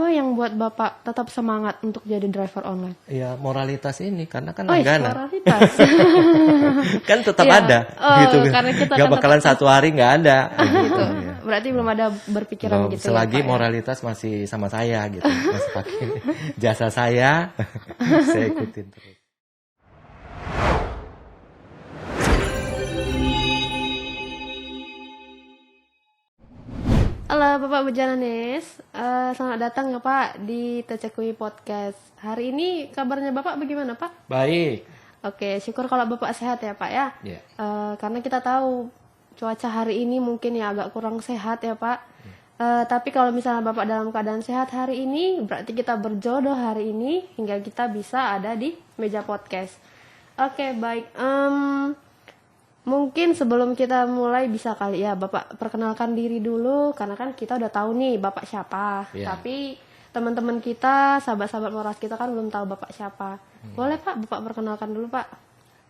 Apa yang buat Bapak tetap semangat untuk jadi driver online? Ya moralitas ini karena kan Oh, langganan. moralitas. Kan tetap Iya. ada Oh, gitu. karena kita Gak kan bakalan tetap- satu hari nggak ada gitu. Ya. Berarti belum ada berpikiran Belum, gitu selagi ya, Pak, ya? moralitas masih sama saya gitu, masih pakai jasa saya, saya ikutin terus. Halo Bapak Bujananes, selamat datang ya Pak di Tecekui Podcast. Hari ini kabarnya Bapak bagaimana Pak? Baik. Oke, syukur kalau Bapak sehat ya Pak ya. Ya. Karena kita tahu cuaca hari ini mungkin ya agak kurang sehat ya Pak. Tapi kalau misalnya Bapak dalam keadaan sehat hari ini, berarti kita berjodoh hari ini hingga kita bisa ada di meja podcast. Oke, baik. Mungkin sebelum kita mulai bisa kali ya Bapak perkenalkan diri dulu, karena kan kita udah tahu nih Bapak siapa. Iya. Tapi teman-teman kita, sahabat-sahabat Moras kita kan belum tahu Bapak siapa. Boleh Pak, Bapak perkenalkan dulu Pak.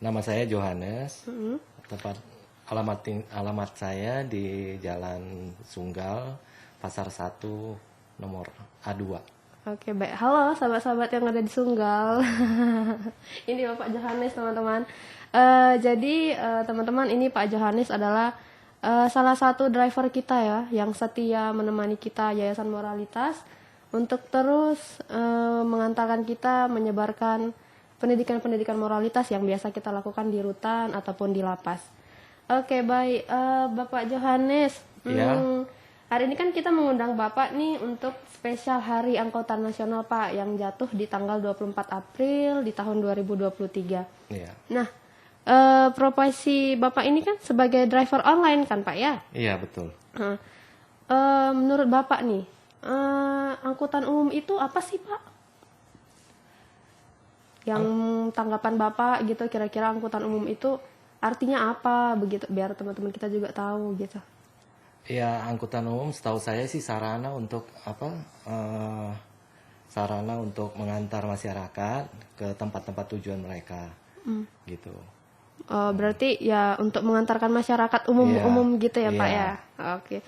Nama saya Johannes. Tempat alamat saya di Jalan Sunggal, Pasar 1, nomor A2. Oke, baik. Halo sahabat-sahabat yang ada di Sunggal. Ini Bapak Johannes, teman-teman. Jadi teman-teman, ini Pak Johannes adalah salah satu driver kita ya, yang setia menemani kita Yayasan Moralitas untuk terus mengantarkan kita menyebarkan pendidikan-pendidikan moralitas yang biasa kita lakukan di rutan ataupun di lapas. Oke, baik. Bapak Johannes. Ya. Hari ini kan kita mengundang Bapak nih untuk spesial Hari Angkutan Nasional Pak yang jatuh di tanggal 24 April di tahun 2023. Iya. Nah, profesi Bapak ini kan sebagai driver online kan Pak ya? Iya, betul. Menurut Bapak nih, angkutan umum itu apa sih Pak? Yang tanggapan Bapak gitu, kira-kira angkutan umum itu artinya apa begitu, biar teman-teman kita juga tahu gitu. Ya, angkutan umum setahu saya sih sarana untuk sarana untuk mengantar masyarakat ke tempat-tempat tujuan mereka. Gitu. Berarti ya untuk mengantarkan masyarakat umum gitu ya Pak Iya. ya. Oke.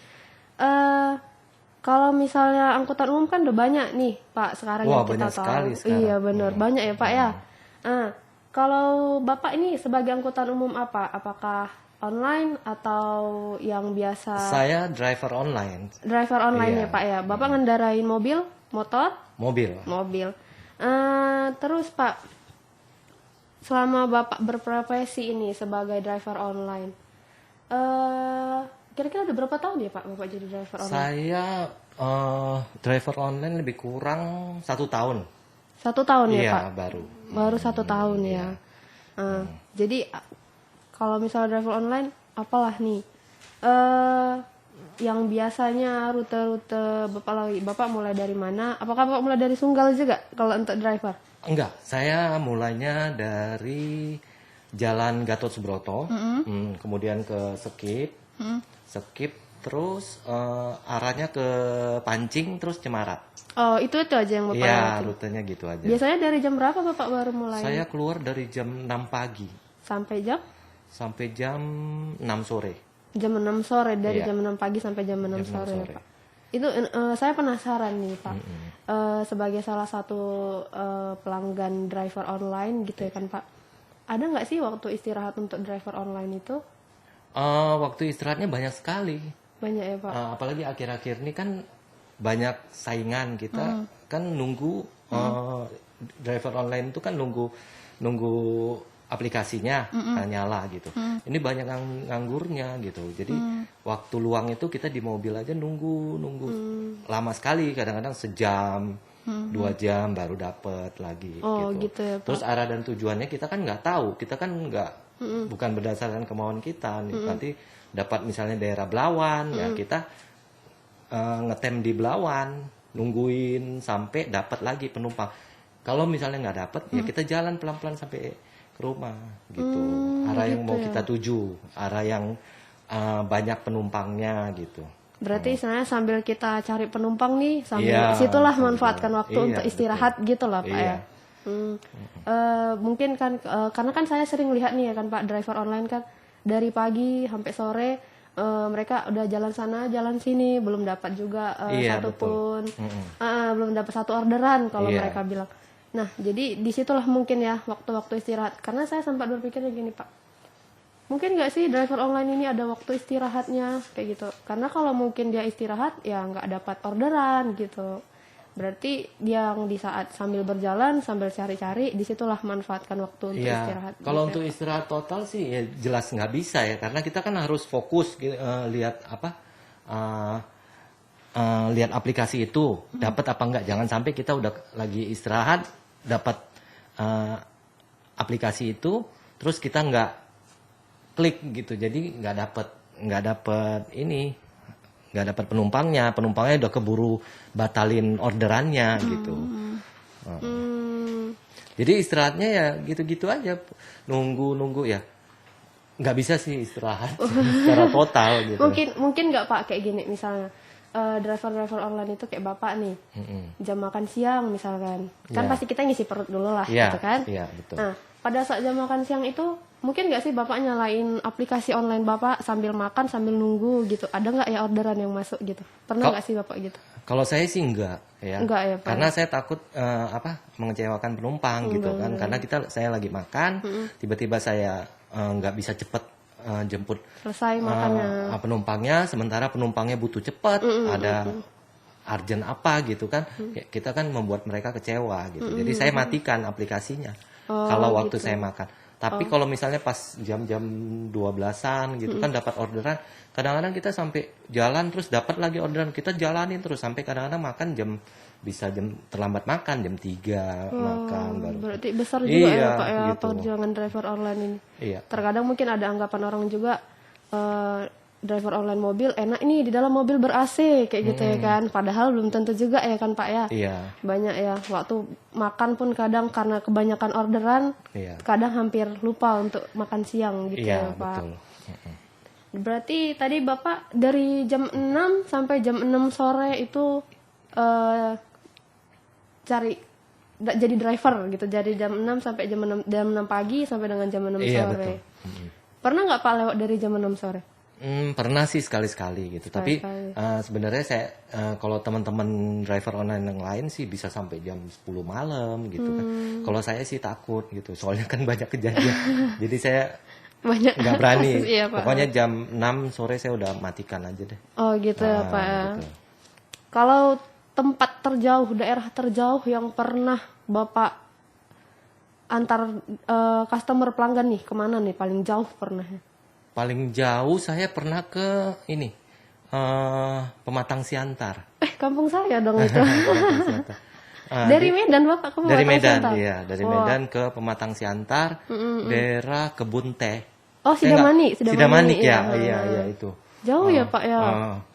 Kalau misalnya angkutan umum kan udah banyak nih Pak sekarang Wah, yang kita banyak tahu. sekali sekarang. Iya benar, banyak ya Pak ya. Kalau Bapak ini sebagai angkutan umum apa? Apakah online atau yang biasa? Saya driver online, Driver online Iya. ya Pak ya. Bapak ngendarain mobil, motor? mobil. Mobil. Terus Pak, selama Bapak berprofesi ini sebagai driver online, kira-kira udah berapa tahun ya Pak Bapak jadi driver online? Saya driver online lebih kurang 1 tahun. 1 tahun ya Iya, Pak? baru. Baru 1 tahun ya. Jadi kalau misalnya driver online, apalah nih? Yang biasanya rute-rute Bapak mulai dari mana? Apakah Bapak mulai dari Sunggal juga kalau untuk driver? Enggak, saya mulainya dari Jalan Gatot Subroto, kemudian ke Sekip, terus arahnya ke Pancing, terus Cemarat. Oh, itu aja yang Bapak Iya, lewatin? rutenya gitu aja. Biasanya dari jam berapa Bapak baru mulai? Saya keluar dari jam 6 pagi Sampai jam? sampai jam 6 sore. Jam 6 sore, dari Iya. jam 6 pagi sampai jam 6 Jam 6 sore ya sore. Pak. Itu saya penasaran nih Pak. Sebagai salah satu pelanggan driver online gitu ya kan Pak. Ada nggak sih waktu istirahat untuk driver online itu? Waktu istirahatnya banyak sekali. Banyak ya Pak. Apalagi akhir-akhir ini kan banyak saingan kita kan nunggu driver online itu kan nunggu aplikasinya nyala gitu. Ini banyak nganggurnya gitu. Jadi waktu luang itu kita di mobil aja nunggu lama sekali, kadang-kadang sejam, 2 jam baru dapet lagi Oh, gitu. gitu ya, Pak. Terus arah dan tujuannya kita kan nggak tahu, kita kan nggak bukan berdasarkan kemauan kita. Nanti dapat misalnya daerah Belawan, ya kita ngetem di Belawan, nungguin sampai dapat lagi penumpang. Kalau misalnya nggak dapat, ya kita jalan pelan-pelan sampai ke rumah gitu. Arah yang mau kita tuju, arah yang banyak penumpangnya gitu. Berarti istilahnya sambil kita cari penumpang nih, sambil Iya, situlah sambil. manfaatkan waktu Iya, untuk istirahat gitu lah Pak Iya. ya. Mungkin kan karena kan saya sering lihat nih ya kan Pak, driver online kan dari pagi sampai sore mereka udah jalan sana jalan sini belum dapat juga Iya, satupun. belum dapat satu orderan kalau Iya. mereka bilang. Nah, jadi disitulah mungkin ya waktu-waktu istirahat. Karena saya sempat berpikirnya gini Pak, mungkin nggak sih driver online ini ada waktu istirahatnya kayak gitu? Karena kalau mungkin dia istirahat ya nggak dapat orderan gitu. Berarti yang di saat sambil berjalan sambil cari-cari, disitulah manfaatkan waktu untuk Iya, istirahat. kalau gitu. untuk istirahat total sih ya jelas nggak bisa ya, karena kita kan harus fokus lihat apa, lihat aplikasi itu dapat apa enggak. Jangan sampai kita udah lagi istirahat dapat aplikasi itu, terus kita nggak klik gitu, jadi nggak dapat ini, nggak dapat penumpangnya udah keburu batalin orderannya gitu. Jadi istirahatnya ya gitu-gitu aja, nunggu ya, nggak bisa sih istirahat secara total gitu. Mungkin nggak Pak kayak gini misalnya driver online itu kayak bapak nih jam makan siang misalkan kan Ya. pasti kita ngisi perut dulu lah Iya, gitu kan. iya, betul. Nah pada saat jam makan siang itu mungkin nggak sih bapak nyalain aplikasi online bapak sambil makan sambil nunggu gitu, ada nggak ya orderan yang masuk gitu, pernah nggak sih bapak gitu? Kalau saya sih enggak ya. Enggak ya, Pak? Karena saya takut mengecewakan penumpang gitu kan. Karena saya lagi makan, tiba-tiba saya nggak bisa cepet jemput Selesai makannya. penumpangnya, sementara penumpangnya butuh cepet, ada urgent apa gitu kan. Ya, kita kan membuat mereka kecewa gitu. Jadi saya matikan aplikasinya kalau waktu saya makan. Tapi kalau misalnya pas jam-jam 12-an gitu kan dapat orderan, kadang-kadang kita sampai jalan terus dapat lagi orderan, kita jalanin terus sampai kadang-kadang makan bisa jam terlambat makan jam 3 makan baru. Berarti besar juga ya Iya, Pak ya gitu. perjuangan driver online ini. Iya. Terkadang mungkin ada anggapan orang juga driver online mobil enak nih di dalam mobil ber-AC kayak gitu ya kan. Padahal belum tentu juga ya kan Pak ya. Iya. Banyak ya waktu makan pun kadang karena kebanyakan orderan Iya. kadang hampir lupa untuk makan siang gitu ya Iya, Pak. betul. Berarti tadi Bapak dari jam 6 sampai jam 6 sore itu jadi driver gitu. Jadi jam 6 sampai jam 6 pagi sampai dengan jam 6 Iya, sore. betul. Pernah nggak Pak lewat dari jam 6 sore? Pernah sih sekali-sekali gitu. Tapi sebenarnya saya kalau teman-teman driver online yang lain sih bisa sampai jam 10 malam gitu kan. Kalau saya sih takut gitu. Soalnya kan banyak kejadian. Jadi saya Banyak. nggak berani. Iya, Pak. Pokoknya jam 6 sore saya udah matikan aja deh. Oh gitu ya Pak ya. Gitu. Kalau tempat terjauh, daerah terjauh yang pernah Bapak antar customer pelanggan nih kemana nih paling jauh pernah? Paling jauh saya pernah ke ini Pematang Siantar. Kampung saya dong itu. Pematang Siantar. Dari Medan Bapak ke Dari Pematang Medan, Siantar? iya, dari Medan ke Pematang Siantar, daerah Kebun Teh. Oh Sidamani, Sidamani ya, iya itu. Jauh ya Pak ya.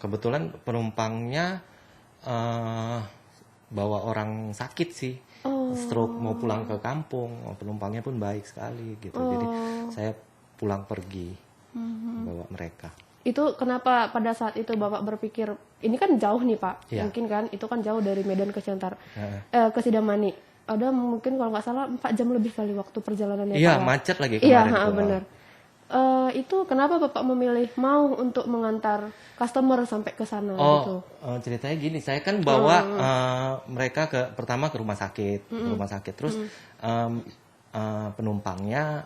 Kebetulan penumpangnya bawa orang sakit sih, stroke mau pulang ke kampung, penumpangnya pun baik sekali gitu. Jadi saya pulang pergi bawa mereka. Itu kenapa pada saat itu Bapak berpikir ini kan jauh nih Pak, Iya. mungkin kan itu kan jauh dari Medan ke Siantar, ke Sidamani. Ada mungkin kalau nggak salah 4 jam lebih kali waktu perjalanannya. Iya, Pak, ya? macet lagi Iya, kemarin tuh. benar. Itu kenapa Bapak memilih mau untuk mengantar customer sampai ke sana gitu? Ceritanya gini, saya kan bawa mereka pertama ke rumah sakit, terus penumpangnya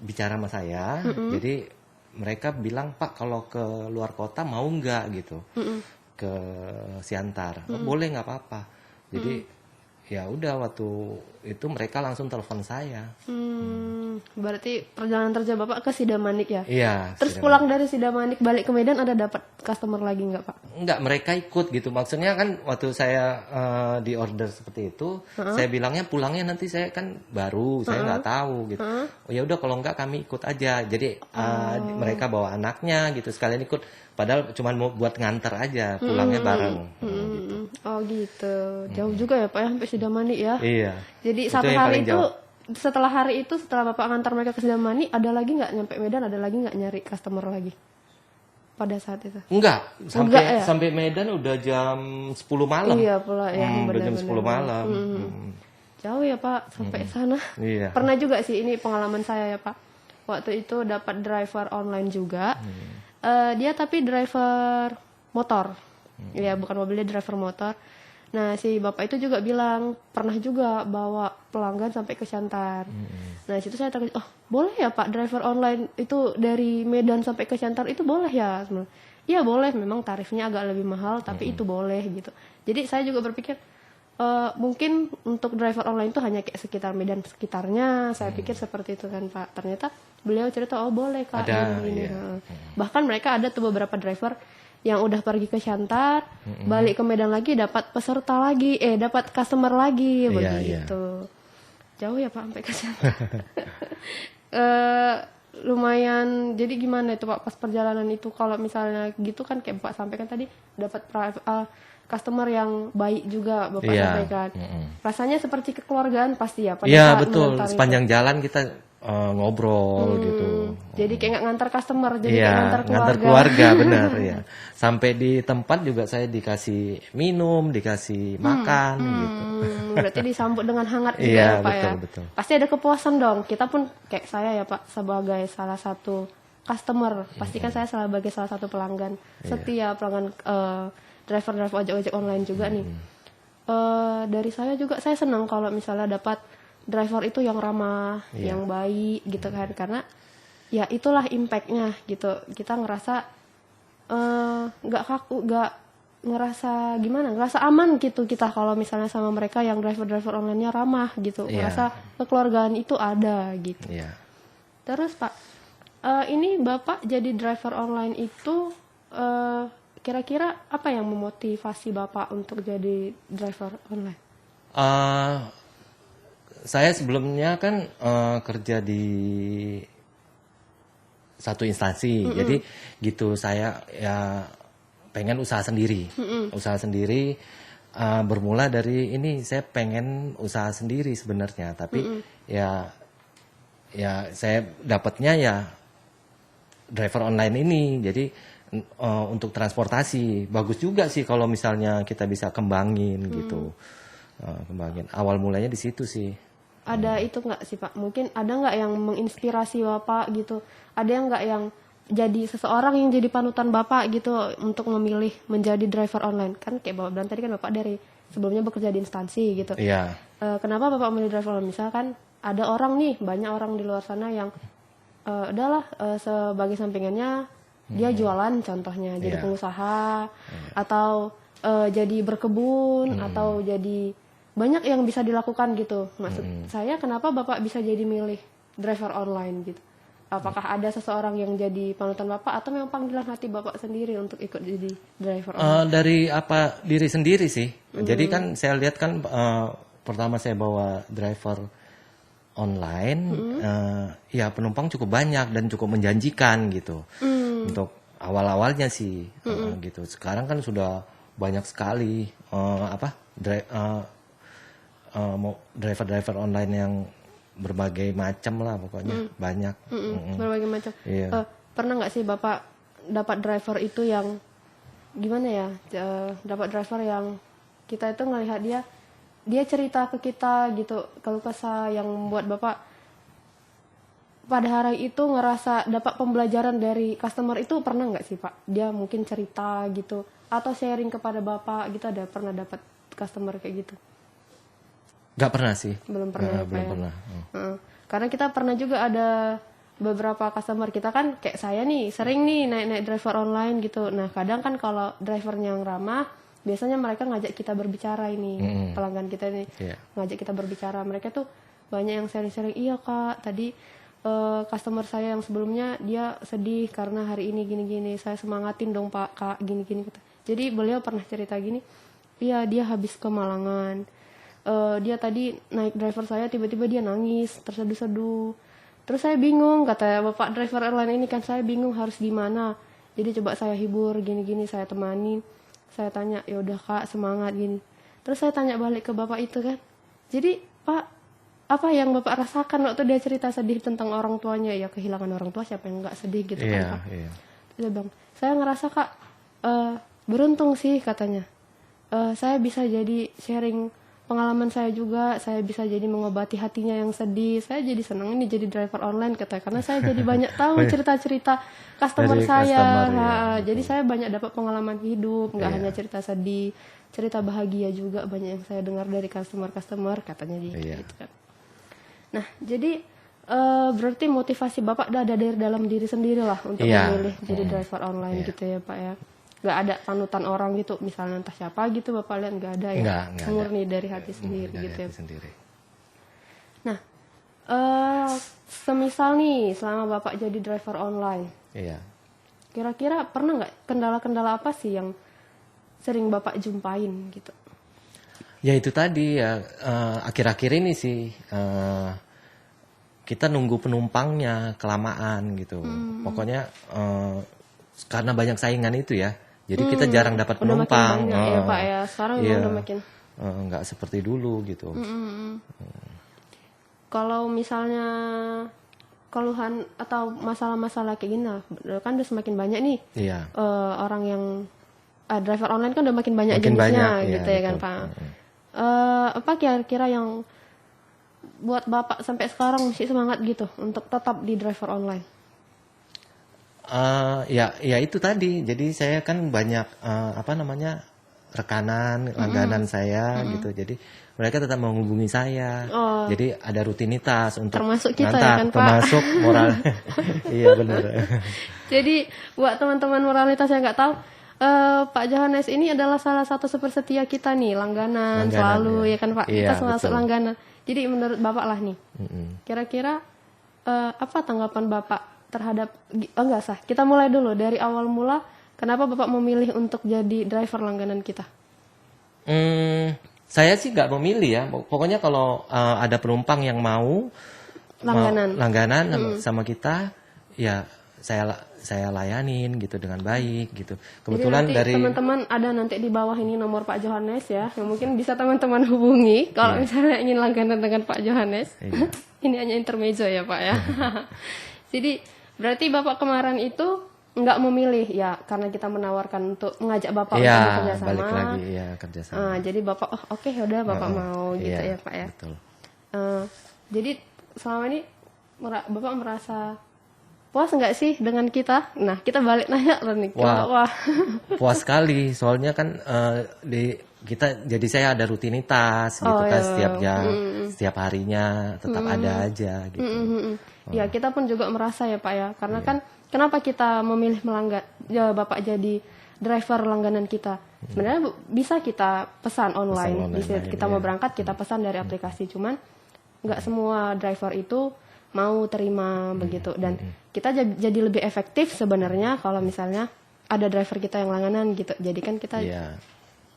bicara sama saya, jadi mereka bilang Pak kalau ke luar kota mau nggak gitu, ke Siantar, boleh nggak apa-apa, jadi ya udah waktu itu mereka langsung telepon saya. Berarti perjalanan kerja Bapak ke Sidamanik ya? Iya. Terus pulang dari Sidamanik balik ke Medan ada dapat customer lagi nggak Pak? Enggak, mereka ikut gitu. Maksudnya kan waktu saya di order seperti itu, saya bilangnya pulangnya nanti saya kan baru, saya nggak tahu gitu. Oh ya udah kalau enggak kami ikut aja. Jadi mereka bawa anaknya gitu sekalian ikut. Padahal cuma mau buat nganter aja, pulangnya bareng. Gitu. Oh gitu, jauh juga ya Pak ya sampai Sidamanik ya? Iya. Jadi Itu satu yang hari paling itu, jauh. setelah hari itu, setelah Bapak ngantar mereka ke Sidamani, ada lagi nggak nyampe Medan, ada lagi nggak nyari customer lagi pada saat itu? Enggak, Enggak ya? sampai Medan udah jam 10 malam. Iya pula ya, udah jam 10 malam. Jauh ya Pak, sampai sana. Iya. Pernah juga sih, ini pengalaman saya ya Pak. Waktu itu dapat driver online juga. Dia tapi driver motor. Ya bukan mobilnya, driver motor. Nah si bapak itu juga bilang pernah juga bawa pelanggan sampai ke Siantar. Nah situ saya takut, oh boleh ya Pak driver online itu dari Medan sampai ke Siantar itu boleh ya? Iya boleh, memang tarifnya agak lebih mahal tapi itu boleh gitu. Jadi saya juga berpikir mungkin untuk driver online itu hanya kayak sekitar Medan sekitarnya, saya pikir seperti itu kan Pak. Ternyata beliau cerita, oh boleh Kak, Ada, gini. iya. Bahkan mereka ada tuh beberapa driver yang udah pergi ke Siantar, balik ke Medan lagi dapat peserta lagi, dapat customer lagi, Iya, begitu. Jauh ya Pak sampai ke Siantar. Eh, lumayan, jadi gimana itu Pak pas perjalanan itu, kalau misalnya gitu kan kayak Bapak sampaikan tadi dapat customer yang baik juga Bapak Iya. sampaikan. Rasanya seperti kekeluargaan pasti ya pada Iya saat betul, mengantar itu. sepanjang jalan kita ngobrol gitu. Jadi kayak nggak ngantar customer, jadi Iya, kayak ngantar ngantar keluarga. keluarga benar ya. Sampai di tempat juga saya dikasih minum, dikasih makan gitu. Berarti disambut dengan hangat juga Iya, ya Pak ya. betul. Pasti ada kepuasan dong. Kita pun kayak saya ya Pak sebagai salah satu customer, pastikan saya sebagai salah satu pelanggan setia, pelanggan driver ojek online juga nih. Dari saya juga saya senang kalau misalnya dapat driver itu yang ramah, yang baik gitu kan, karena ya itulah impactnya gitu. Kita ngerasa nggak kaku, nggak ngerasa gimana, ngerasa aman gitu kita kalau misalnya sama mereka yang driver online-nya ramah gitu, ngerasa kekeluargaan itu ada gitu. Iya. Terus Pak, ini Bapak jadi driver online itu kira-kira apa yang memotivasi Bapak untuk jadi driver online? Saya sebelumnya kan kerja di satu instansi, jadi gitu saya ya pengen usaha sendiri, bermula dari ini saya pengen usaha sendiri sebenarnya, tapi ya saya dapatnya ya driver online ini, jadi untuk transportasi bagus juga sih kalau misalnya kita bisa kembangin gitu, kembangin. Awal mulanya di situ sih. Ada itu nggak sih Pak? Mungkin ada nggak yang menginspirasi Bapak gitu? Ada yang nggak yang jadi seseorang yang jadi panutan Bapak gitu untuk memilih menjadi driver online? Kan kayak Bapak bilang tadi kan Bapak dari sebelumnya bekerja di instansi gitu. Iya. Kenapa Bapak memilih driver online? Misalkan ada orang nih, banyak orang di luar sana yang udahlah sebagai sampingannya dia jualan contohnya, jadi pengusaha atau jadi berkebun atau jadi banyak yang bisa dilakukan gitu. Maksud saya kenapa Bapak bisa jadi milih driver online gitu? Apakah ada seseorang yang jadi panutan Bapak atau memang panggilan hati Bapak sendiri untuk ikut jadi driver online? Dari diri sendiri sih. Jadi kan saya lihat kan pertama saya bawa driver online, ya penumpang cukup banyak dan cukup menjanjikan gitu. Untuk awal-awalnya sih gitu. Sekarang kan sudah banyak sekali driver online yang berbagai macam lah pokoknya, banyak. Berbagai macam. Iya. Pernah nggak sih Bapak dapat driver itu yang gimana ya? Dapat driver yang kita itu ngelihat dia cerita ke kita gitu, kalau kesah yang membuat Bapak pada hari itu ngerasa dapat pembelajaran dari customer itu, pernah nggak sih Pak? Dia mungkin cerita gitu atau sharing kepada Bapak gitu, ada pernah dapat customer kayak gitu? Gak pernah sih. Belum pernah. Belum pernah. Karena kita pernah juga ada beberapa customer kita kan kayak saya nih sering nih naik driver online gitu. Nah kadang kan kalau drivernya yang ramah, biasanya mereka ngajak kita berbicara ini, pelanggan kita ini ngajak kita berbicara. Mereka tuh banyak yang sharing-sharing, iya Kak tadi customer saya yang sebelumnya dia sedih karena hari ini gini-gini, saya semangatin dong Pak Kak gini-gini. Jadi beliau pernah cerita gini, iya dia habis ke Malangan, dia tadi naik driver saya tiba-tiba dia nangis terseduh-seduh, terus saya bingung, kata bapak driver airline ini kan, saya bingung harus gimana, jadi coba saya hibur gini-gini, saya temani, saya tanya ya udah Kak semangat gini, terus saya tanya balik ke bapak itu kan, jadi Pak apa yang Bapak rasakan waktu dia cerita sedih tentang orang tuanya? Ya kehilangan orang tua, siapa yang nggak sedih gitu kan Pak. Dia bilang, saya ngerasa Kak beruntung sih katanya, saya bisa jadi sharing pengalaman saya juga, saya bisa jadi mengobati hatinya yang sedih. Saya jadi senang ini jadi driver online katanya, karena saya jadi banyak tahu cerita-cerita customer Dari saya. customer, ya, Jadi saya banyak dapat pengalaman hidup, nggak Iya. hanya cerita sedih, cerita bahagia juga banyak yang saya dengar dari customer katanya Iya. gitu kan. Nah, jadi berarti motivasi Bapak ada dari dalam diri sendiri lah untuk Iya. memilih jadi driver online gitu ya Pak ya. Nggak ada panutan orang gitu, misalnya entah siapa gitu Bapak lihat, nggak ada ya. Nggak ada. Murni dari hati sendiri Dari gitu ya. hati sendiri. Nah, semisal nih selama Bapak jadi driver online, Iya. kira-kira pernah nggak kendala-kendala apa sih yang sering Bapak jumpain gitu? Ya itu tadi ya, akhir-akhir ini sih kita nunggu penumpangnya kelamaan gitu. Pokoknya karena banyak saingan itu ya, jadi kita jarang dapat Udah makin penumpang. banyak ya Pak ya, sekarang Iya. udah makin. Nggak seperti dulu gitu. Kalau misalnya keluhan atau masalah-masalah kayak gini lah, kan udah semakin banyak nih Iya. orang yang driver online kan udah makin banyak Makin jenisnya banyak, gitu iya, ya kan betul. Pak. Apa kira-kira yang buat Bapak sampai sekarang masih semangat gitu untuk tetap di driver online? Ya itu tadi. Jadi saya kan banyak rekanan, langganan saya gitu. Jadi mereka tetap menghubungi saya. Jadi ada rutinitas untuk Termasuk kita ya ngantar, kan, Pak? termasuk moral. Iya benar. Jadi buat teman-teman moralitas yang nggak tahu, Pak Johannes ini adalah salah satu super setia kita nih, langganan selalu ya kan Pak? Iya, Kita masuk betul. langganan. Jadi menurut Bapak lah nih, Mm-mm. kira-kira apa tanggapan Bapak terhadap, enggak sah, kita mulai dulu dari awal mula, kenapa Bapak memilih untuk jadi driver langganan kita? Saya sih nggak memilih ya. Pokoknya kalau ada penumpang yang mau langganan sama kita, ya saya layanin gitu dengan baik gitu. Kebetulan Jadi nanti dari teman-teman ada nanti di bawah ini nomor Pak Johannes ya, yang mungkin bisa teman-teman hubungi kalau misalnya ingin langganan dengan Pak Johannes. Iya. Ini hanya intermezzo ya Pak ya. Jadi berarti Bapak kemarin itu nggak memilih ya, karena kita menawarkan untuk mengajak Bapak untuk ya bekerjasama. balik lagi ya kerjasama. Jadi Bapak oke, udah Bapak mau gitu Iya, ya Pak ya. Betul. Jadi selama ini Bapak merasa puas nggak sih dengan kita? Nah, kita balik nanya loh nih. Wah. Puas sekali, soalnya kan jadi saya ada rutinitas gitu kan, setiap jam, setiap harinya tetap ada aja gitu. Ya, kita pun juga merasa ya Pak ya, karena kan kenapa kita memilih Bapak jadi driver langganan kita? Sebenarnya bisa kita pesan online, kita mau berangkat kita pesan dari aplikasi, cuman nggak semua driver itu mau terima begitu, dan kita jadi lebih efektif sebenarnya kalau misalnya ada driver kita yang langganan gitu. Jadi kan kita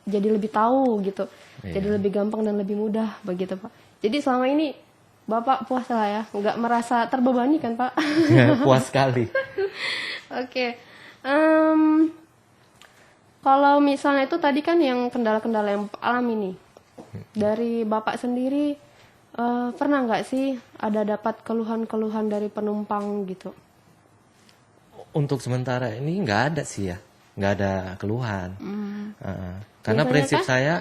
jadi lebih tahu gitu, jadi lebih gampang dan lebih mudah begitu Pak. Jadi selama ini Bapak puas lah ya, nggak merasa terbebani kan Pak? Puas sekali. Oke. Kalau misalnya itu tadi kan yang kendala-kendala yang Bapak alami nih, dari Bapak sendiri pernah nggak sih ada dapat keluhan-keluhan dari penumpang gitu? Untuk sementara ini nggak ada sih ya, nggak ada keluhan. Karena Biasanya prinsip kan? saya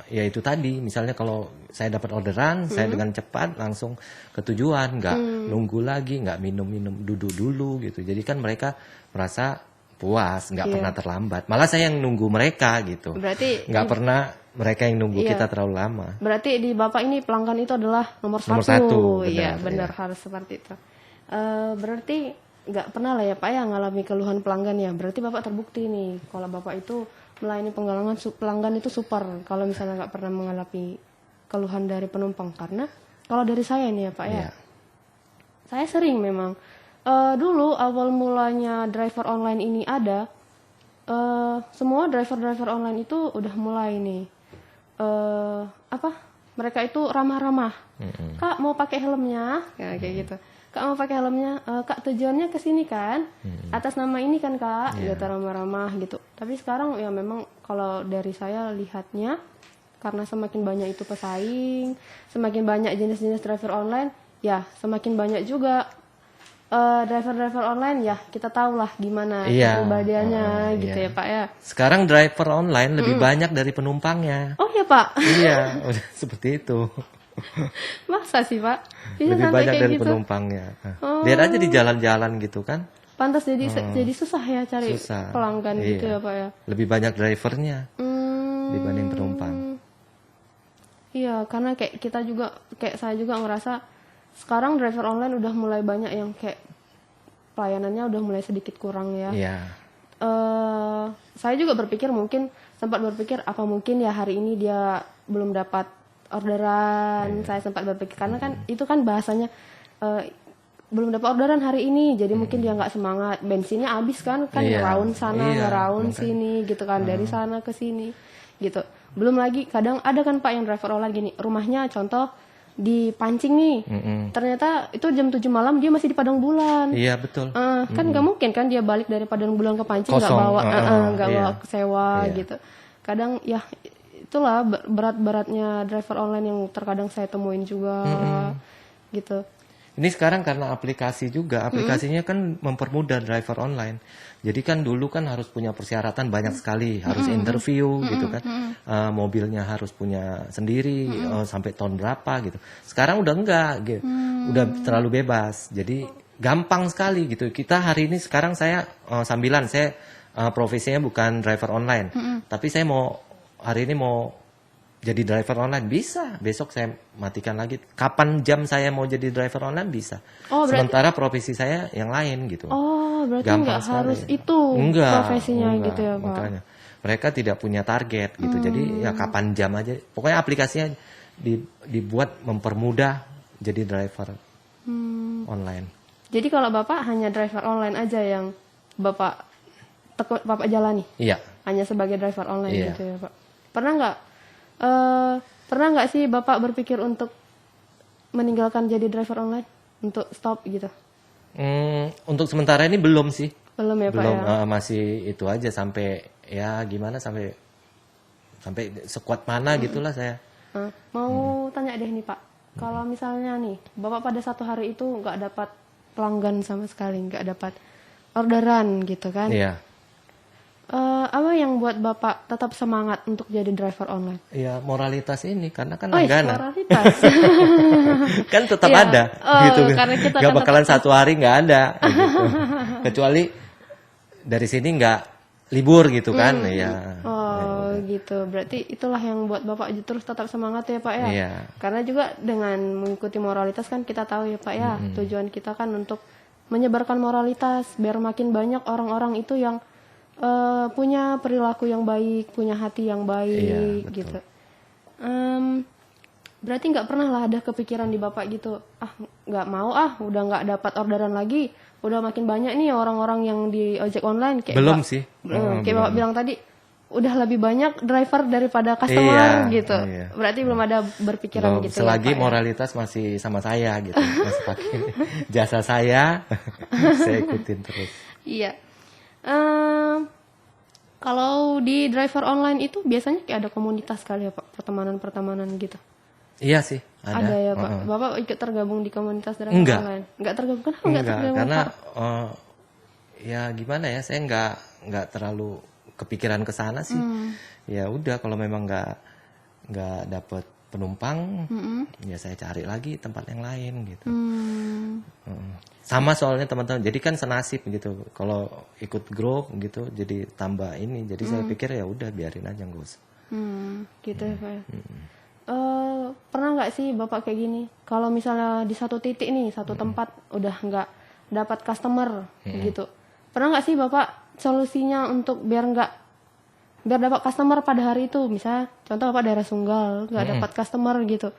ya itu tadi, misalnya kalau saya dapat orderan, saya dengan cepat langsung ke tujuan, nggak nunggu lagi, nggak minum-minum, duduk dulu gitu. Jadi kan mereka merasa puas, nggak pernah terlambat. Malah saya yang nunggu mereka gitu. Berarti Nggak pernah mereka yang nunggu kita terlalu lama. Berarti di Bapak ini pelanggan itu adalah nomor Nomor satu. satu, Iya, benar, benar harus seperti itu. Berarti nggak pernah lah ya Pak ya ngalami keluhan pelanggan ya. Berarti Bapak terbukti nih kalau Bapak itu melayani pelanggan itu super. Kalau misalnya nggak pernah mengalami keluhan dari penumpang, karena kalau dari saya nih ya Pak ya, saya sering memang dulu awal mulanya driver online ini ada, semua driver online itu udah mulai nih mereka itu ramah-ramah. Kak mau pakai helmnya, kayak gitu. Kak mau pakai helmnya, Kak tujuannya ke sini kan, atas nama ini kan Kak, gitu ramah-ramah gitu. Tapi sekarang ya memang kalau dari saya lihatnya, karena semakin banyak itu pesaing, semakin banyak jenis-jenis driver online, ya semakin banyak juga driver-driver online ya kita tahu lah gimana Iya. kepribadiannya gitu iya. ya Pak ya. Sekarang driver online lebih banyak dari penumpangnya. Oh ya Pak, Iya, udah seperti itu. masa sih Pak? Bisa Lebih sampai banyak kayak dari gitu? penumpangnya. Lihat aja di jalan-jalan gitu kan. Pantas jadi susah ya cari Susah. pelanggan gitu Iya. ya Pak ya. Lebih banyak drivernya Hmm, dibanding penumpang. Iya, karena kayak saya juga ngerasa sekarang driver online udah mulai banyak yang kayak pelayanannya udah mulai sedikit kurang ya. Iya. Saya juga sempat berpikir apa mungkin ya hari ini dia belum dapat orderan. Saya sempat berpikir karena kan itu kan bahasanya belum dapat orderan hari ini, jadi mungkin dia nggak semangat. Bensinnya habis kan Iya. ngeraun sana, Iya, ngeraun sini gitu kan, dari sana ke sini gitu. Belum lagi kadang ada kan Pak yang driver online gini, rumahnya contoh dipancing nih. Ternyata itu jam 7 malam dia masih di Padang Bulan. Iya, betul. Kan nggak mungkin kan dia balik dari Padang Bulan ke Pancing nggak Kosong, bawa iya. bawa sewa Iya. gitu. Kadang ya itulah berat-beratnya driver online yang terkadang saya temuin juga gitu. Ini sekarang karena aplikasi juga, aplikasinya kan mempermudah driver online. Jadi kan dulu kan harus punya persyaratan banyak sekali, harus interview gitu kan, mobilnya harus punya sendiri sampai tahun berapa gitu. Sekarang udah enggak, gitu. Udah terlalu bebas. Jadi gampang sekali gitu. Kita hari ini sekarang saya sambilan saya profesinya bukan driver online, tapi saya hari ini mau jadi driver online bisa, besok saya matikan lagi. Kapan jam saya mau jadi driver online bisa. Oh, Sementara profesi saya yang lain gitu. Oh, berarti Gampang nggak sekali. harus itu profesinya gitu ya Pak. Makanya mereka tidak punya target gitu. Jadi ya kapan jam aja. Pokoknya aplikasinya dibuat mempermudah jadi driver online. Jadi kalau Bapak hanya driver online aja yang Bapak jalani? Iya. Hanya sebagai driver online Iya. gitu ya Pak. Pernah nggak sih Bapak berpikir untuk meninggalkan jadi driver online? Untuk stop gitu? Untuk sementara ini belum sih. Belum ya Pak Belum ya? masih itu aja sampai ya gimana sampai sekuat mana gitulah saya. Mau tanya deh nih Pak, kalau misalnya nih Bapak pada satu hari itu nggak dapat pelanggan sama sekali, nggak dapat orderan gitu kan? Iya. Apa yang buat Bapak tetap semangat untuk jadi driver online? Ya moralitas ini karena kan Oh, langganan. moralitas. Kan tetap Iya. ada Oh, gitu. karena kita Gak kan bakalan satu hari nggak ada gitu. Kecuali dari sini nggak libur gitu kan ya. Oh gitu, berarti itulah yang buat Bapak terus tetap semangat ya Pak ya? Iya. Karena juga dengan mengikuti moralitas kan kita tahu ya Pak ya, tujuan kita kan untuk menyebarkan moralitas biar makin banyak orang-orang itu yang punya perilaku yang baik, punya hati yang baik Iya, betul. gitu. Berarti nggak pernah lah ada kepikiran di Bapak gitu, nggak mau udah nggak dapat orderan lagi, udah makin banyak nih orang-orang yang di ojek online kayak Belum sih. kayak Bapak bilang tadi, udah lebih banyak driver daripada customer Iya, gitu. iya. Berarti belum ada berpikiran Belum. gitu Selagi ya, Pak, ya? moralitas masih sama saya gitu. Masih pakai jasa saya saya ikutin terus. Iya. Kalau di driver online itu biasanya kayak ada komunitas kali ya Pak, pertemanan-pertemanan gitu. Iya sih, ada. Ada ya Pak. Bapak ikut tergabung di komunitas driver Enggak. online? Enggak tergabung. Kenapa enggak tergabung Karena Pak? ya gimana ya, saya nggak terlalu kepikiran ke sana sih. Ya udah kalau memang nggak dapet penumpang, ya saya cari lagi tempat yang lain gitu. Sama soalnya teman-teman, jadi kan senasib gitu. Kalau ikut grup gitu, jadi tambah ini. Jadi saya pikir ya udah biarin aja nggak usah. Gitu ya Pak. Pernah nggak sih Bapak kayak gini? Kalau misalnya di satu titik nih, satu tempat udah nggak dapat customer gitu. Pernah nggak sih Bapak solusinya untuk biar dapat customer pada hari itu? Misalnya contoh Bapak daerah Sunggal nggak dapat customer gitu.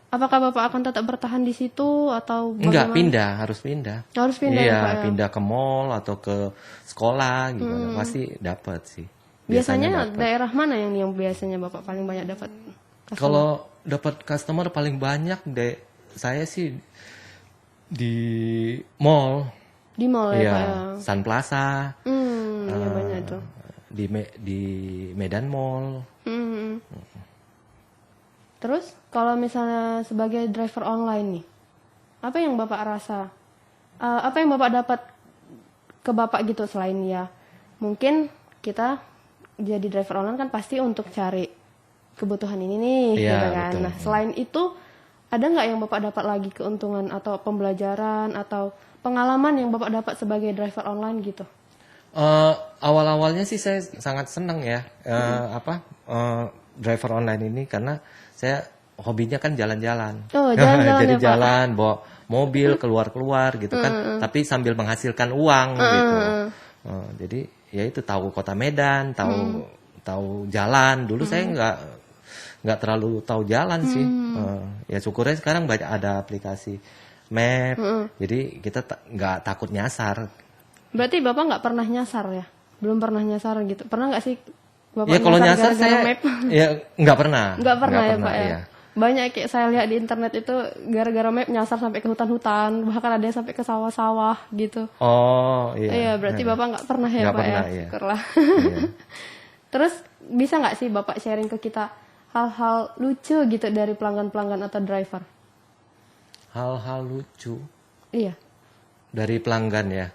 Apakah Bapak akan tetap bertahan di situ atau Enggak, bagaimana? harus pindah. Harus pindah Iya, ya Pak ya? pindah ke mall atau ke sekolah gitu. Pasti dapat sih. Biasanya dapet. daerah mana yang biasanya Bapak paling banyak dapat customer? Kalau dapat customer paling banyak saya sih di mall. Di mall ya Iya, Pak ya? Sun Plaza, Iya banyak tuh. di Medan Mall. Terus kalau misalnya sebagai driver online nih, apa yang Bapak rasa apa yang Bapak dapat ke Bapak gitu selain ya mungkin kita jadi driver online kan pasti untuk cari kebutuhan ini nih, Iya, gitu kan. betul. Nah, selain itu ada nggak yang Bapak dapat lagi keuntungan atau pembelajaran atau pengalaman yang Bapak dapat sebagai driver online gitu? Awal-awalnya sih saya sangat senang ya driver online ini karena saya hobinya kan jalan-jalan. Oh, jalan-jalan Jadi ya, Pak. jalan bawa mobil keluar-keluar gitu kan, tapi sambil menghasilkan uang gitu. Jadi ya itu tahu kota Medan, tahu jalan. Dulu saya nggak terlalu tahu jalan sih. Ya syukurnya sekarang banyak ada aplikasi map. Jadi kita nggak takut nyasar. Berarti Bapak nggak pernah nyasar ya? Belum pernah nyasar gitu. Pernah nggak sih Bapak Ya kalau nyasar gara-gara saya map? ya nggak pernah. Nggak pernah ya Pak ya? Iya. Banyak kayak saya lihat di internet itu gara-gara map nyasar sampai ke hutan-hutan, bahkan ada yang sampai ke sawah-sawah gitu. Oh iya. Iya, berarti Bapak nggak pernah ya Nggak Pak pernah, ya? iya. Syukurlah. Iya. Terus bisa nggak sih Bapak sharing ke kita hal-hal lucu gitu dari pelanggan-pelanggan atau driver? Hal-hal lucu Iya. dari pelanggan ya.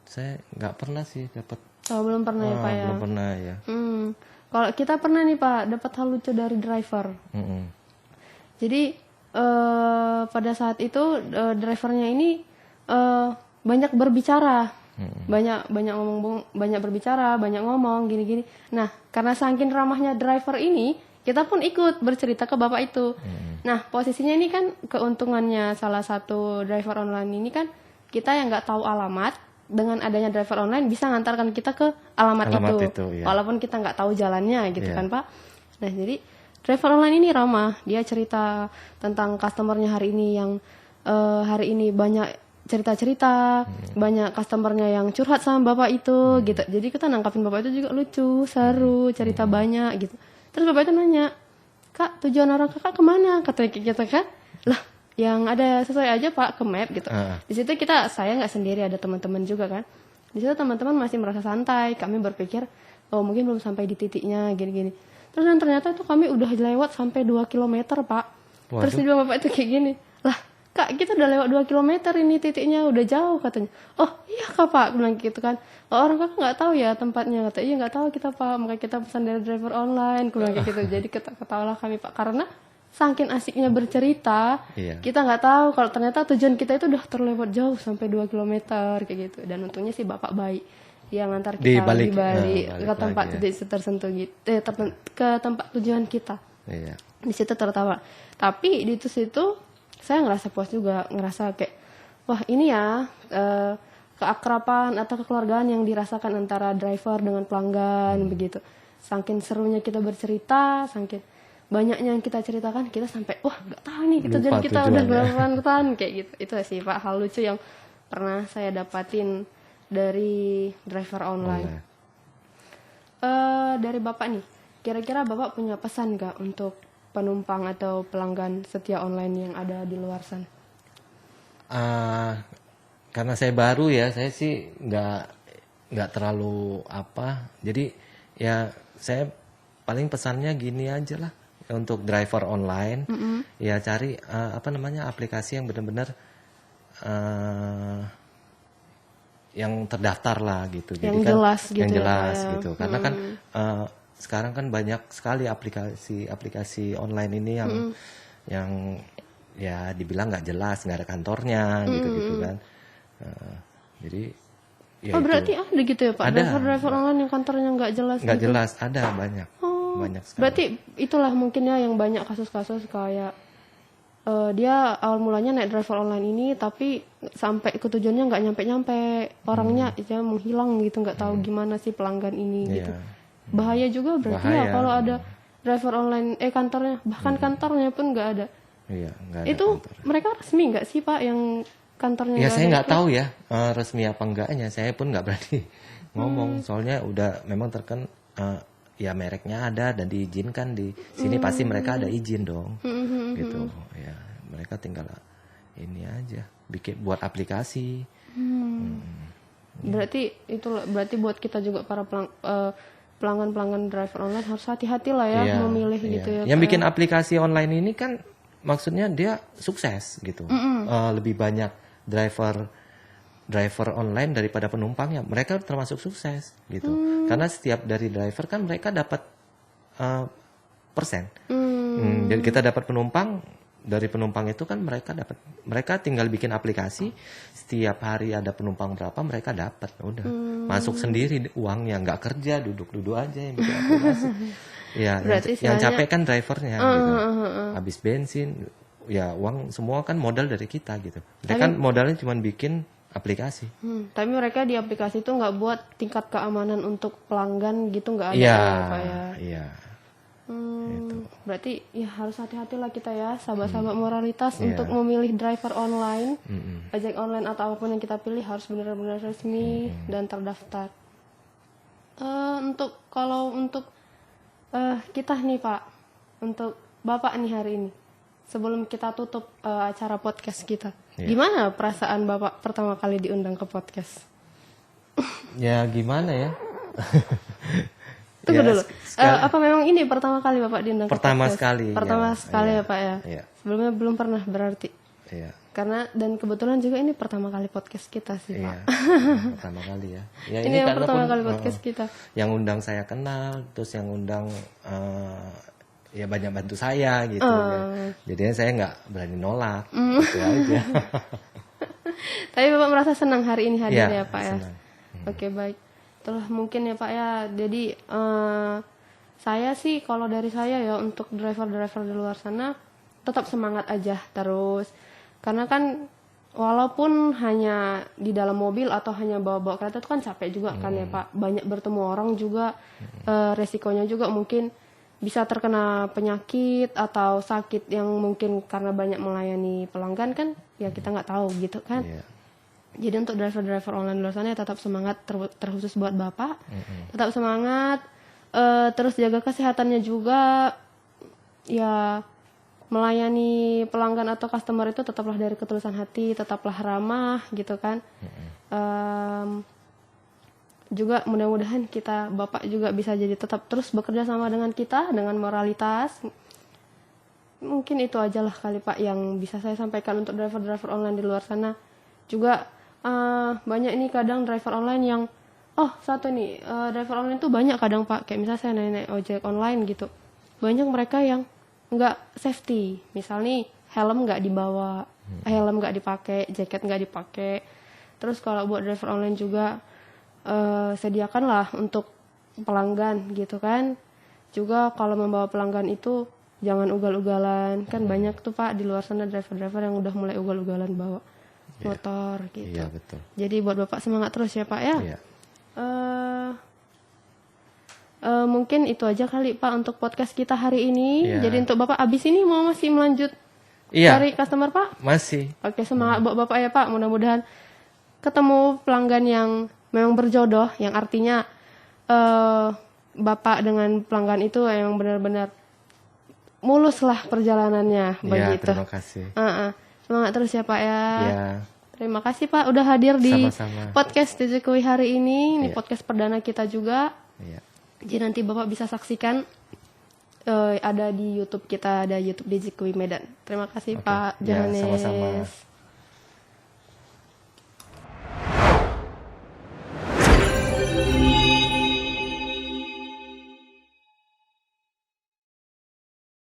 Saya nggak pernah sih dapat. Oh, belum pernah ya Pak ya? Belum pernah ya. Kalau kita pernah nih Pak, dapat hal lucu dari driver. Mm-mm. Jadi pada saat itu drivernya ini banyak berbicara, banyak berbicara, banyak ngomong gini-gini. Nah, karena saking ramahnya driver ini, kita pun ikut bercerita ke bapak itu. Nah, posisinya ini kan keuntungannya salah satu driver online ini kan kita yang nggak tahu alamat, dengan adanya driver online bisa ngantarkan kita ke alamat itu, iya. walaupun kita nggak tahu jalannya gitu Iya. kan Pak. Nah, jadi driver online ini ramah, dia cerita tentang customernya hari ini yang hari ini banyak cerita-cerita, banyak customernya yang curhat sama bapak itu gitu. Jadi kita nangkapin bapak itu juga lucu, seru, cerita banyak gitu. Terus bapak itu nanya, "Kak, tujuan orang kakak kemana?" Katanya gitu kan. Lah, yang ada sesuai aja Pak ke map gitu. Di situ saya nggak sendiri, ada teman-teman juga kan. Di situ teman-teman masih merasa santai. Kami berpikir, oh mungkin belum sampai di titiknya gini-gini. Terus dan ternyata itu kami udah lewat sampai 2 kilometer Pak. Waduh. Terus dia bapak itu kayak gini, lah Kak kita udah lewat 2 kilometer ini titiknya udah jauh katanya. Oh iya Kak Pak, bilang gitu kan. Oh, orang kakak nggak tahu ya tempatnya, kata iya nggak tahu kita Pak, makanya kita pesan dari driver online, bilang kayak gitu. Jadi ketawalah kami Pak, karena saking asiknya bercerita, Iya. kita nggak tahu kalau ternyata tujuan kita itu udah terlewat jauh sampai 2 kilometer kayak gitu. Dan untungnya sih bapak baik, dia ngantar kita Balik balik ke tempat lagi, titik tersentuh gitu, ke tempat tujuan kita. Iya. Di situ tertawa. Tapi di situ saya ngerasa puas juga, ngerasa kayak wah ini ya keakraban atau kekeluargaan yang dirasakan antara driver dengan pelanggan begitu. Saking serunya kita bercerita, saking banyaknya yang kita ceritakan, kita sampai wah nggak tahu nih tujuan kita udah berapa kayak gitu. Itu sih Pak hal lucu yang pernah saya dapatin dari driver online. Dari Bapak nih, kira-kira Bapak punya pesan nggak untuk penumpang atau pelanggan setia online yang ada di luar sana? Karena saya baru ya, saya sih nggak terlalu apa. Jadi ya saya paling pesannya gini aja lah untuk driver online. Ya cari aplikasi yang benar-benar yang terdaftar lah gitu. Yang Jadi jelas kan, gitu yang ya, jelas Pak, ya. gitu. Karena kan sekarang kan banyak sekali aplikasi online ini yang ya dibilang nggak jelas, nggak ada kantornya gitu kan. Jadi ya Oh itu. berarti ada gitu ya Pak, Ada. driver online yang kantornya nggak jelas Nggak gitu? jelas, ada banyak. Banyak sekali. Berarti itulah mungkin ya yang banyak kasus-kasus kayak dia awal mulanya naik driver online ini tapi sampai ke tujuannya nggak nyampe-nyampe, orangnya ya menghilang gitu, nggak tahu gimana sih pelanggan ini gitu. Iya. Bahaya juga berarti ya Bahaya. kalau ada driver online kantornya, bahkan kantornya pun nggak ada. Iya, nggak ada Itu kantor. mereka resmi nggak sih Pak yang kantornya? Ya nggak saya ada nggak itu? tahu ya resmi apa enggaknya. Saya pun nggak berani ngomong. Soalnya udah memang ya mereknya ada dan diizinkan di sini, pasti mereka ada izin dong. Gitu. Ya, mereka tinggal ini aja buat aplikasi. Berarti buat kita juga para pelanggan driver online harus hati-hati lah ya Iya, memilih iya. gitu ya. Yang Pak, bikin aplikasi online ini kan maksudnya dia sukses gitu. Lebih banyak driver online daripada penumpangnya, mereka termasuk sukses gitu. Karena setiap dari driver kan mereka dapat persen. Jadi kita dapat penumpang, dari penumpang itu kan mereka tinggal bikin aplikasi, setiap hari ada penumpang berapa mereka dapat, udah masuk sendiri uangnya, nggak kerja, duduk aja yang bikin aplikasi. Ya, yang capek kan drivernya gitu. Habis bensin, ya uang semua kan modal dari kita gitu. Mereka kan modalnya cuma bikin aplikasi. Tapi mereka di aplikasi itu nggak buat tingkat keamanan untuk pelanggan gitu, nggak ada Iya, ya Pak ya? Iya. Berarti ya harus hati-hatilah kita ya, sahabat-sahabat moralitas untuk memilih driver online, ojek online atau apapun yang kita pilih harus benar-benar resmi dan terdaftar. Untuk kita nih Pak, untuk Bapak nih hari ini, sebelum kita tutup acara podcast kita, gimana perasaan Bapak pertama kali diundang ke podcast? Ya gimana ya? Tunggu dulu. Apa memang ini pertama kali Bapak diundang ke Pertama podcast? sekali. Pertama sekali ya Pak ya? Iya. Sebelumnya belum pernah berarti? Iya. Karena dan kebetulan juga ini pertama kali podcast kita sih Pak. Pertama kali ya. Ya Ini yang pertama kali podcast kita. Yang undang saya kenal, terus yang undang ya banyak bantu saya gitu. Ya. Jadinya saya nggak berani nolak. Gitu aja. Tapi Bapak merasa senang hari ini hadir ya Pak ya? Senang. Oke baik. Terus mungkin ya Pak ya, jadi saya sih kalau dari saya ya untuk driver-driver di luar sana tetap semangat aja terus. Karena kan walaupun hanya di dalam mobil atau hanya bawa-bawa kereta itu kan capek juga kan ya Pak. Banyak bertemu orang juga, resikonya juga mungkin bisa terkena penyakit atau sakit yang mungkin karena banyak melayani pelanggan kan ya kita nggak tahu gitu kan. Jadi untuk driver-driver online di luar sana ya tetap semangat, terkhusus buat Bapak. Tetap semangat, terus jaga kesehatannya juga. Ya melayani pelanggan atau customer itu tetaplah dari ketulusan hati, tetaplah ramah gitu kan. Juga mudah-mudahan Bapak juga bisa jadi tetap terus bekerja sama dengan kita, dengan moralitas. Mungkin itu aja lah kali Pak yang bisa saya sampaikan untuk driver-driver online di luar sana. Juga banyak ini kadang driver online yang driver online tuh banyak kadang Pak, kayak misalnya saya naik ojek online gitu, banyak mereka yang nggak safety, misalnya helm nggak dibawa, helm nggak dipakai, jaket nggak dipakai. Terus kalau buat driver online juga sediakanlah untuk pelanggan gitu kan, juga kalau membawa pelanggan itu jangan ugal-ugalan, kan banyak tuh Pak di luar sana driver-driver yang udah mulai ugal-ugalan bawa motor gitu. Iya, betul. Jadi buat Bapak semangat terus ya Pak ya. Iya. Mungkin itu aja kali Pak untuk podcast kita hari ini. Iya. Jadi untuk Bapak abis ini masih melanjut cari customer Pak? Masih. Oke, semangat buat Bapak ya Pak. Mudah-mudahan ketemu pelanggan yang memang berjodoh, yang artinya Bapak dengan pelanggan itu yang benar-benar mulus lah perjalanannya. Iya, begitu. terima kasih. Semangat terus ya Pak ya. Iya. Terima kasih Pak udah hadir di Sama-sama. podcast Dijikui hari ini. Ini podcast perdana kita juga. Iya. Jadi nanti Bapak bisa saksikan ada di YouTube kita, ada YouTube Dijikui Medan. Terima kasih Pak Ya, Johannes. sama-sama.